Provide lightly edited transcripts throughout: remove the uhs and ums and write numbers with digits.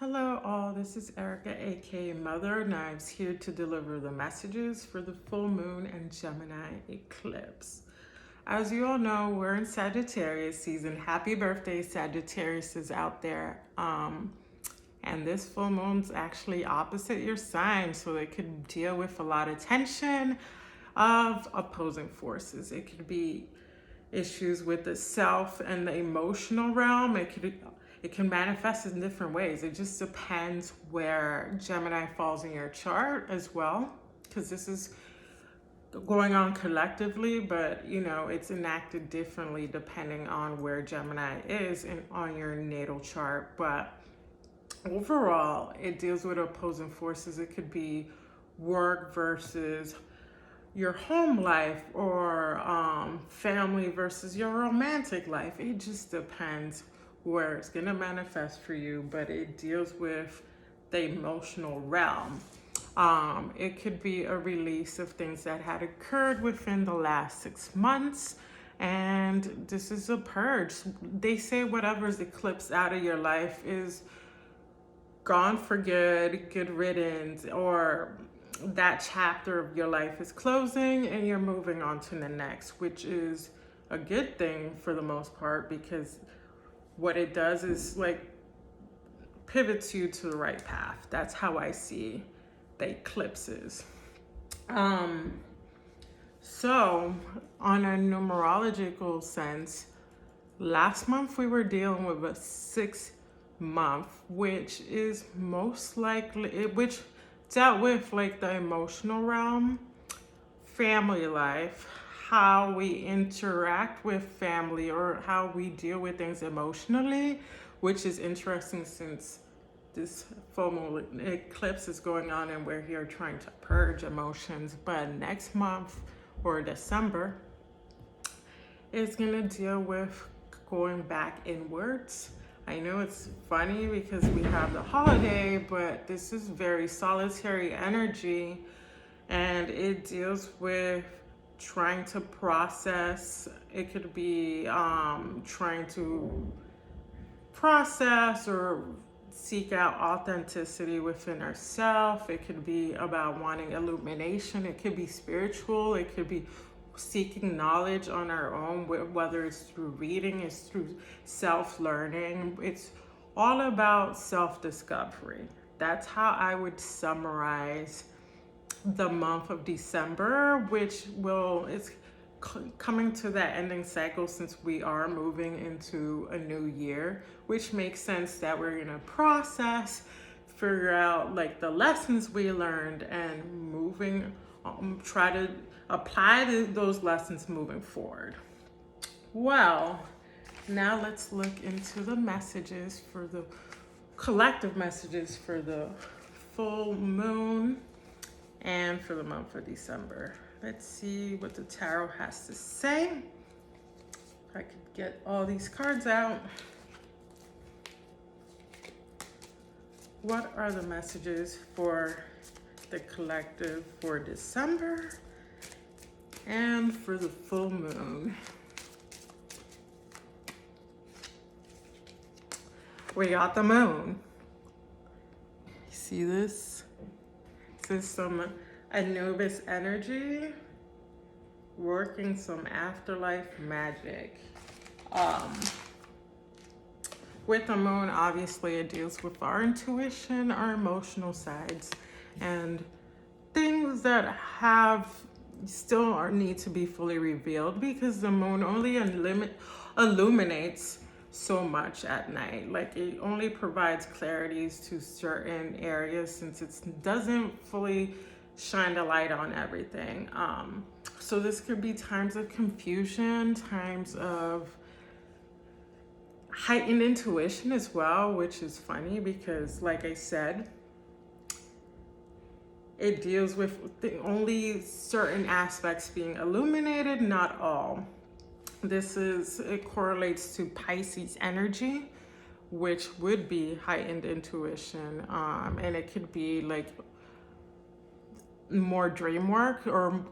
Hello all, this is Erica aka Mother Knives here to deliver the messages for the full moon and Gemini eclipse. As you all know, we're in Sagittarius season. Happy birthday Sagittarius is out there. And this full moon's actually opposite your sign, so it could deal with a lot of tension of opposing forces. It could be issues with the self and the emotional realm. It can manifest in different ways. It just depends where Gemini falls in your chart as well, because this is going on collectively, but it's enacted differently depending on where Gemini is on your natal chart. But overall, it deals with opposing forces. It could be work versus your home life, or family versus your romantic life. It just depends where it's going to manifest for you, but it deals with the emotional realm. It could be a release of things that had occurred within the last 6 months, and this is a purge. They say whatever's eclipsed out of your life is gone for good, good riddance, or that chapter of your life is closing and you're moving on to the next, which is a good thing for the most part, because what it does is pivots you to the right path. That's how I see the eclipses. So on a numerological sense, last month we were dealing with a 6 month, which is most likely, which dealt with the emotional realm, family life, how we interact with family, or how we deal with things emotionally, which is interesting since this full moon eclipse is going on and we're here trying to purge emotions. But next month, or December, is going to deal with going back inwards. I know it's funny because we have the holiday, but this is very solitary energy, and it deals with trying to process. It could be trying to process or seek out authenticity within ourselves. It could be about wanting illumination. It could be spiritual. It could be seeking knowledge on our own, whether it's through reading, it's through self-learning. It's all about self-discovery. That's how I would summarize the month of December, which it's coming to that ending cycle since we are moving into a new year, which makes sense that we're going to process, figure out the lessons we learned, and try to apply those lessons moving forward. Well, now let's look into the messages for the collective messages for the full moon and for the month of December. Let's see what the tarot has to say. If I could get all these cards out. What are the messages for the collective for December and for the full moon? We got the moon. You see this? This is some Anubis energy working some afterlife magic. With the moon, obviously it deals with our intuition, our emotional sides, and things that need to be fully revealed, because the moon only illuminates so much at night. It only provides clarities to certain areas, since it doesn't fully shine the light on everything. So this could be times of confusion, times of heightened intuition as well, which is funny because, like I said, it deals with only certain aspects being illuminated, not all. It correlates to Pisces energy, which would be heightened intuition, and it could be more dream work or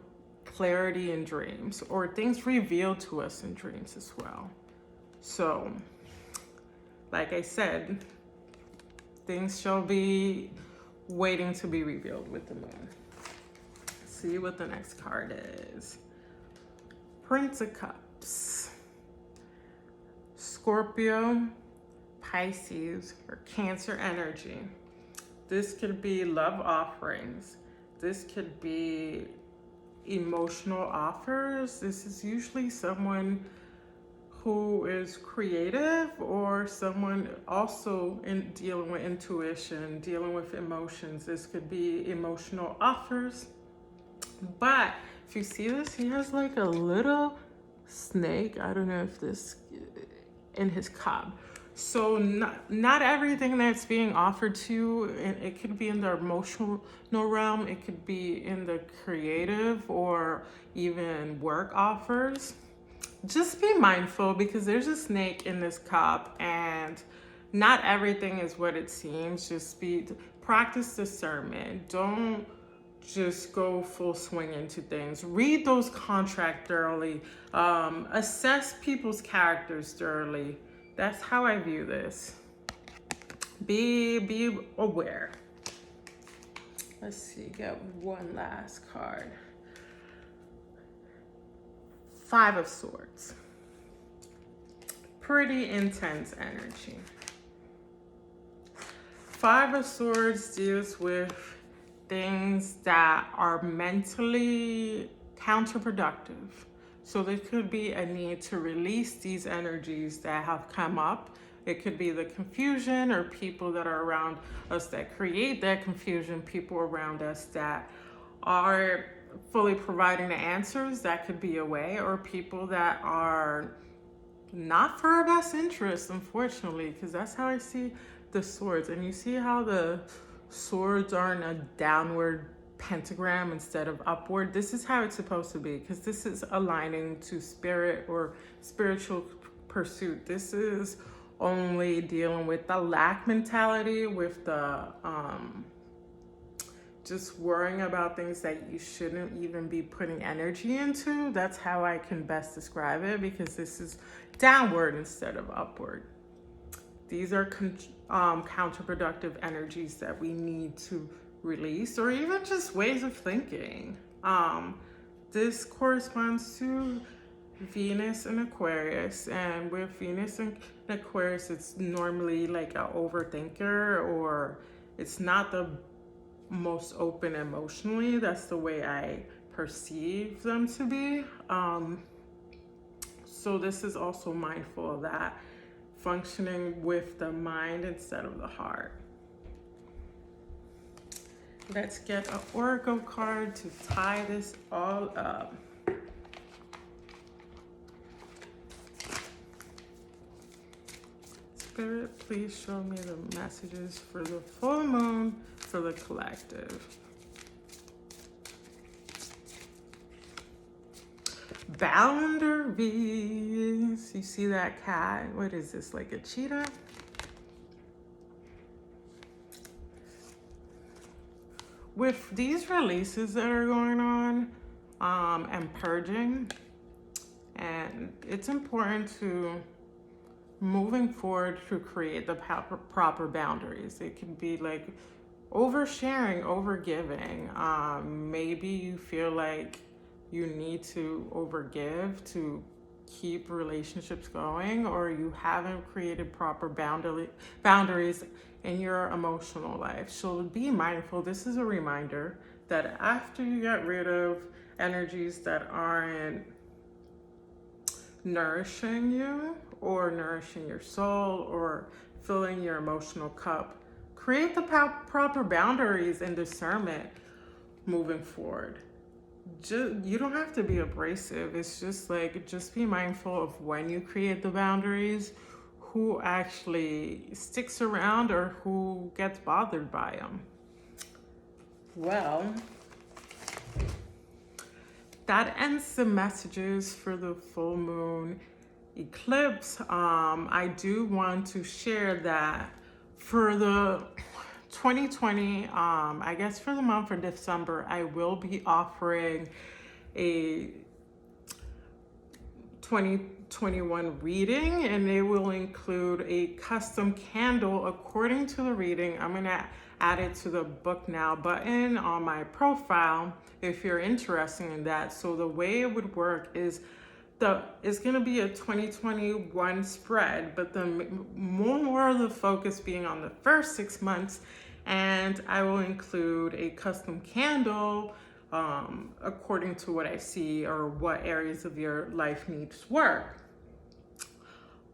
clarity in dreams, or things revealed to us in dreams as well. So, like I said, Things shall be waiting to be revealed with the moon. See what the next card is. Prince of Cups. Scorpio, Pisces, or Cancer energy. This could be love offerings. This could be emotional offers. This is usually someone who is creative, or someone also in dealing with intuition, dealing with emotions. This could be emotional offers. But if you see this, he has like a little snake. I don't know if this in his cup. So not everything that's being offered to you, it could be in the emotional realm, it could be in the creative or even work offers. Just be mindful, because there's a snake in this cup and not everything is what it seems. Just practice discernment. Don't just go full swing into things. Read those contracts thoroughly. Assess people's characters thoroughly. That's how I view this. Be aware. Let's see, get one last card. Five of Swords. Pretty intense energy. Five of Swords deals with things that are mentally counterproductive. So there could be a need to release these energies that have come up. It could be the confusion, or people that are around us that create that confusion, people around us that are fully providing the answers. That could be a way, or people that are not for our best interest, unfortunately, because that's how I see the swords. And you see how the swords are in a downward pentagram instead of upward. This is how it's supposed to be, because this is aligning to spirit or spiritual pursuit. This is only dealing with the lack mentality, with the just worrying about things that you shouldn't even be putting energy into. That's how I can best describe it, because this is downward instead of upward. These are counterproductive energies that we need to release, or even just ways of thinking. This corresponds to Venus and Aquarius, and with Venus and Aquarius, it's normally like an overthinker, or it's not the most open emotionally. That's the way I perceive them to be. So this is also mindful of that, functioning with the mind instead of the heart. Let's get an oracle card to tie this all up. Spirit, please show me the messages for the full moon for the collective. Boundaries. You see that cat? What is this, like a cheetah? With these releases that are going on, and purging, and it's important to moving forward to create the proper boundaries. It can be like oversharing, overgiving. Maybe you feel like you need to overgive to keep relationships going, or you haven't created proper boundaries in your emotional life. So be mindful. This is a reminder that after you get rid of energies that aren't nourishing you, or nourishing your soul, or filling your emotional cup, create the proper boundaries and discernment moving forward. You don't have to be abrasive. It's just like, just be mindful of when you create the boundaries, who actually sticks around or who gets bothered by them. Well, that ends the messages for the full moon eclipse. I do want to share that for the 2020, I guess for the month of December, I will be offering a 2021 reading, and it will include a custom candle according to the reading. I'm gonna add it to the book now button on my profile if you're interested in that. So the way it would work is it's going to be a 2021 spread, but the more of the focus being on the first 6 months, and I will include a custom candle according to what I see or what areas of your life needs work.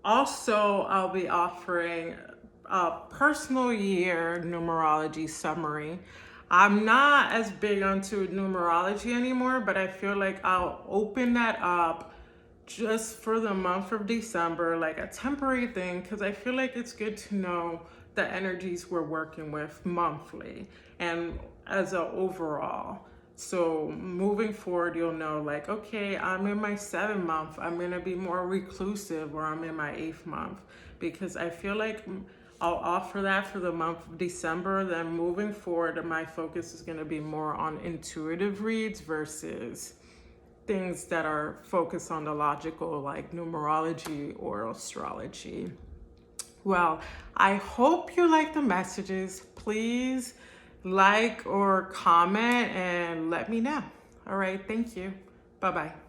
Also, I'll be offering a personal year numerology summary. I'm not as big onto numerology anymore, but I feel like I'll open that up just for the month of December, like a temporary thing, because I feel like it's good to know the energies we're working with monthly and as a overall. So moving forward, you'll know like, okay, I'm in my 7th month, I'm gonna be more reclusive, or I'm in my 8th month, because I feel like I'll offer that for the month of December. Then moving forward, my focus is gonna be more on intuitive reads versus things that are focused on the logical, like numerology or astrology. Well, I hope you like the messages. Please like or comment and let me know. All right, thank you. Bye-bye.